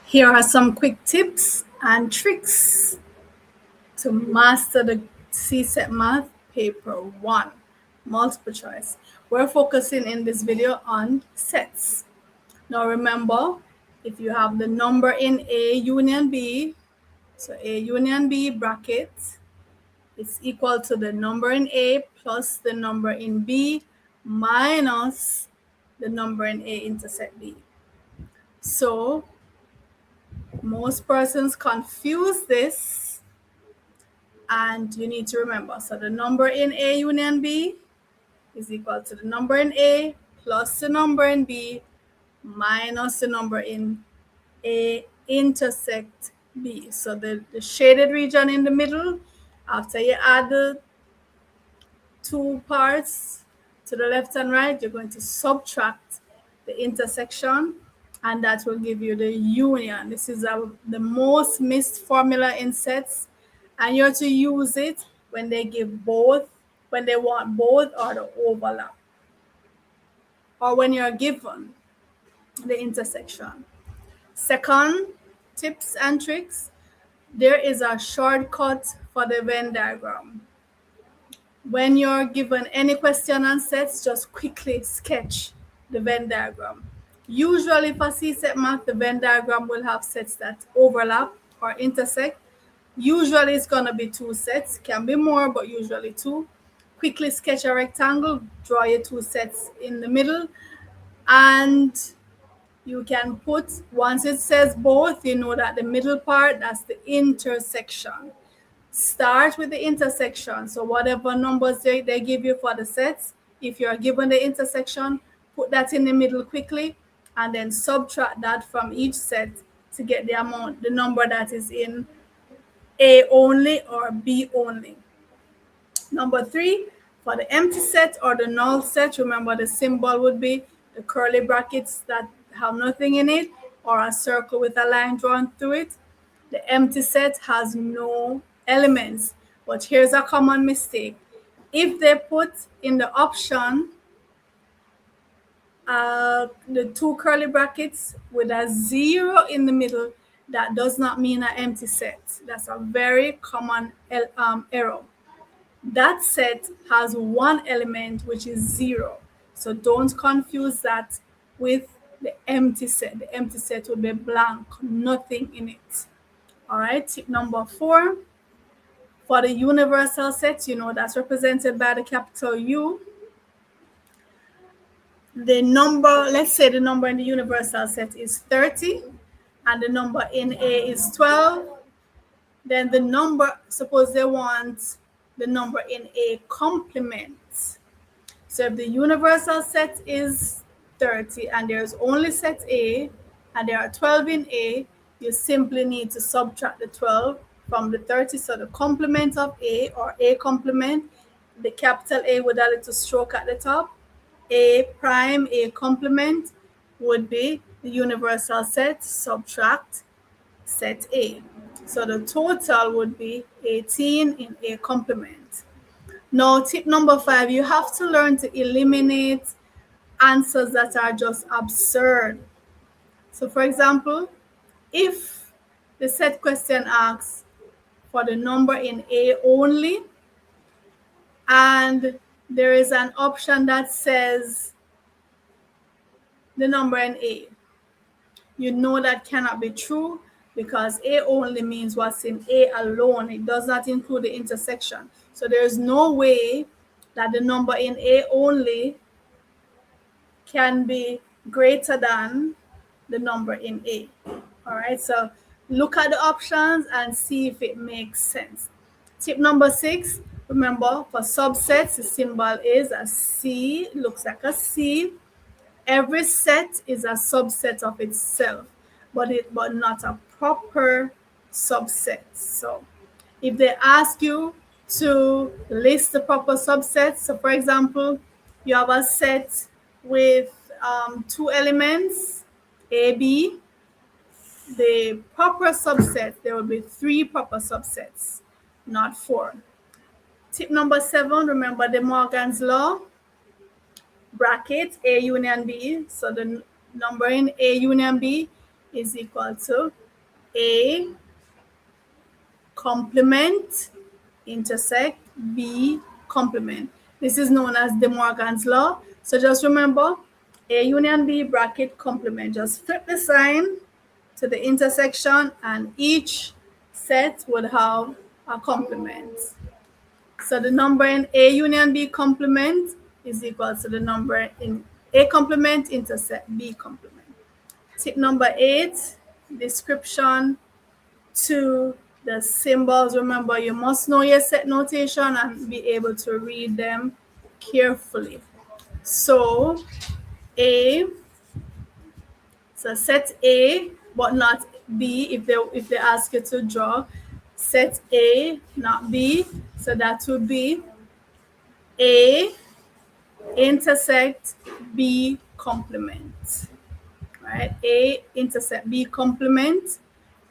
Here are some quick tips and tricks to master the CSEC Math Paper 1, multiple choice. We're focusing in this video on sets. Now remember, if you have the number in A union B, so A union B bracket, it's equal to the number in A plus the number in B minus the number in A intersect B. So most persons confuse this, and you need to remember. So the number in A union B is equal to the number in A plus the number in B minus the number in A intersect B. So the shaded region in the middle, after you add the two parts to the left and right, you're going to subtract the intersection, and that will give you the union. This is the most missed formula in sets, and you're to use it when they give both, when they want both or the overlap, or when you're given the intersection. Second, tips and tricks. There is a shortcut for the Venn diagram. When you're given any question on sets, just quickly sketch the Venn diagram. Usually for CSEC Math, the Venn diagram will have sets that overlap or intersect. Usually it's going to be two sets, can be more, but usually two. Quickly sketch a rectangle, draw your two sets in the middle, and you can put, once it says both, you know that the middle part, that's the intersection. Start with the intersection. So whatever numbers they give you for the sets, if you're given the intersection, put that in the middle quickly, and then subtract that from each set to get the amount, the number that is in A only or B only. Number 3, for the empty set or the null set, remember the symbol would be the curly brackets that have nothing in it, or a circle with a line drawn through it. The empty set has no elements. But here's a common mistake. If they put in the option the two curly brackets with a 0 in the middle, that does not mean an empty set. That's a very common error. That set has one element, which is 0. So don't confuse that with the empty set. The empty set will be blank, nothing in it. All right, tip number 4. For the universal set, you know that's represented by the capital U. The number, let's say the number in the universal set is 30, and the number in A is 12. Then the number, suppose they want the number in A complement. So if the universal set is 30 and there's only set A and there are 12 in A, you simply need to subtract the 12 from the 30. So the complement of A, or A complement, the capital A with a little stroke at the top, A prime, A complement would be the universal set, subtract set A. So the total would be 18 in A complement. Now, tip number 5, you have to learn to eliminate answers that are just absurd. So for example, if the set question asks for the number in A only, and there is an option that says the number in A, you know that cannot be true, because A only means what's in A alone. It does not include the intersection. So there's no way that the number in A only can be greater than the number in A. All right, so look at the options and see if it makes sense. Tip number 6, remember for subsets, the symbol is a C, looks like a C. Every set is a subset of itself, but not a proper subset. So if they ask you to list the proper subsets, so for example, you have a set with 2 elements, A, B, the proper subset, there will be 3 proper subsets, not 4. Tip number 7, remember De Morgan's law, bracket A union B. So the number in A union B is equal to A complement intersect B complement. This is known as De Morgan's law. So just remember, A union B bracket complement. Just flip the sign to the intersection and each set would have a complement. So the number in A union B complement is equal to the number in A complement intersect B complement. Tip number 8, description to the symbols. Remember, you must know your set notation and be able to read them carefully. So set A, but not B. If they ask you to draw, set A, not B. So that would be A intersect B complement. Right? A intersect B complement.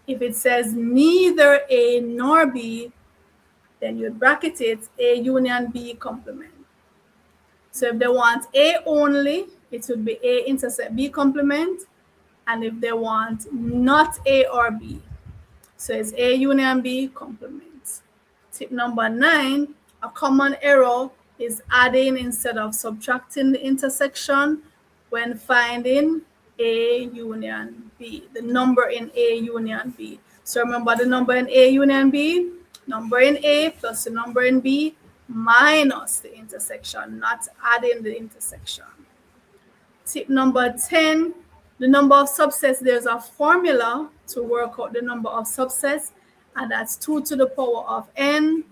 If it says neither A nor B, then you bracket it A union B complement. So if they want A only, it would be A intersect B complement. And if they want not A or B, so it's A union B complement. Tip number 9, a common error is adding instead of subtracting the intersection when finding A union B, the number in A union B. So remember the number in A union B, number in A plus the number in B minus the intersection, not adding the intersection. Tip number 10, the number of subsets. There's a formula to work out the number of subsets, and that's 2 to the power of n,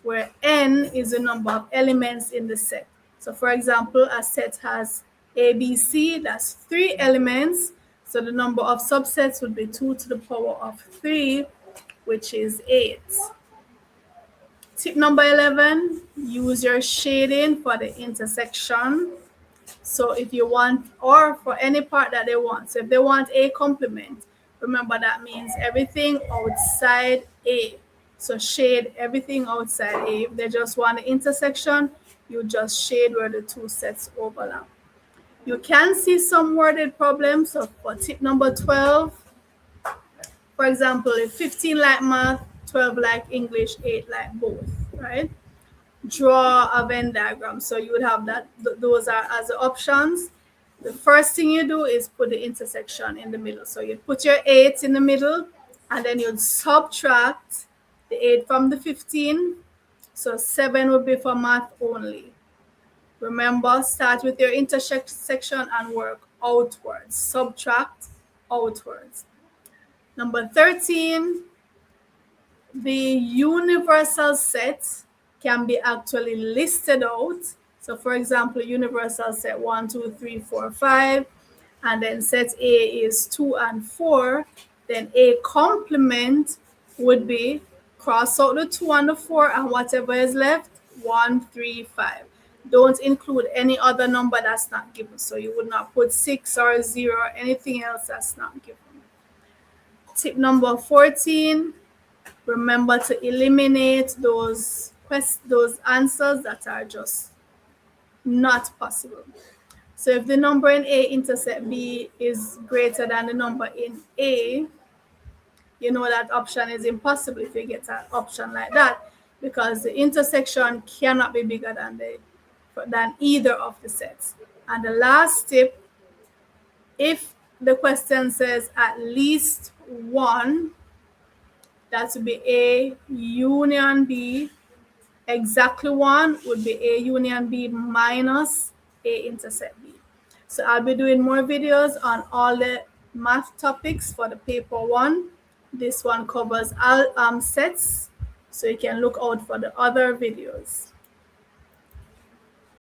where n is the number of elements in the set. So for example, a set has A, B, C, that's 3 elements. So the number of subsets would be 2 to the power of 3, which is 8. Tip number 11, use your shading for the intersection. So if you want, or for any part that they want. So if they want A complement, remember that means everything outside A. So shade everything outside A. If they just want the intersection, you just shade where the two sets overlap. You can see some worded problems. So for tip number 12, for example, if 15 like math, 12 like English, 8 like both, right? Draw a Venn diagram. So you would have that, those are as the options. The first thing you do is put the intersection in the middle. So you put your 8 in the middle, and then you'd subtract the 8 from the 15. So 7 would be for math only. Remember, start with your intersection and work outwards. Subtract outwards. Number 13, the universal set can be actually listed out. So for example, universal set 1, 2, 3, 4, 5, and then set A is 2 and 4, then A complement would be cross out the 2 and the 4, and whatever is left, 1, 3, 5. Don't include any other number that's not given. So you would not put 6 or 0 or anything else that's not given. Tip number 14, remember to eliminate those answers that are just not possible. So if the number in A intersect B is greater than the number in A, you know that option is impossible if you get an option like that, because the intersection cannot be bigger than either of the sets. And the last tip, if the question says at least one, that would be A union B. Exactly one would be A union B minus A intersect B. So I'll be doing more videos on all the math topics for the paper 1. This one covers all sets, so you can look out for the other videos.